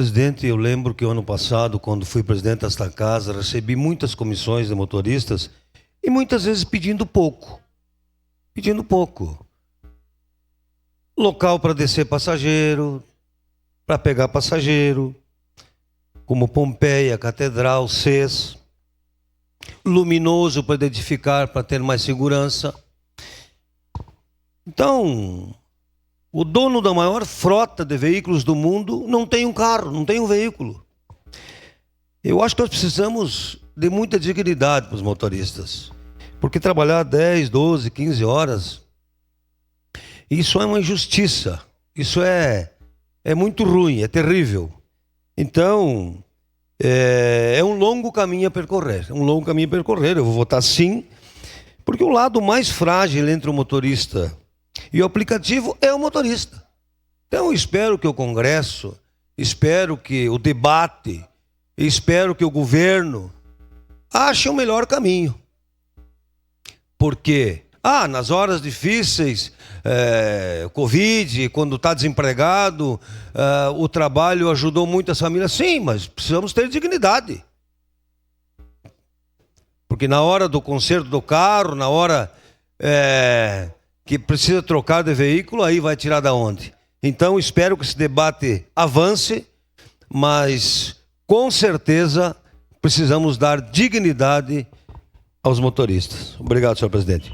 Presidente, eu lembro que o ano passado, quando fui presidente desta casa, recebi muitas comissões de motoristas e muitas vezes pedindo pouco. Pedindo pouco. Local para descer passageiro, para pegar passageiro, como Pompeia, Catedral, CES. Luminoso para identificar, para ter mais segurança. Então, o dono da maior frota de veículos do mundo não tem um carro, não tem um veículo. Eu acho que nós precisamos de muita dignidade para os motoristas. Porque trabalhar 10, 12, 15 horas, isso é uma injustiça. Isso é muito ruim, é terrível. Então, é um longo caminho a percorrer. É um longo caminho a percorrer. Eu vou votar sim, porque o lado mais frágil entre o motorista e o aplicativo é o motorista. Então eu espero que o Congresso, espero que o debate, espero que o governo ache o melhor caminho. Porque, nas horas difíceis, Covid, quando está desempregado, o trabalho ajudou muito as famílias. Sim, mas precisamos ter dignidade. Porque na hora do conserto do carro, na hora que precisa trocar de veículo, aí vai tirar da onde? Então, espero que esse debate avance, mas com certeza precisamos dar dignidade aos motoristas. Obrigado, senhor presidente.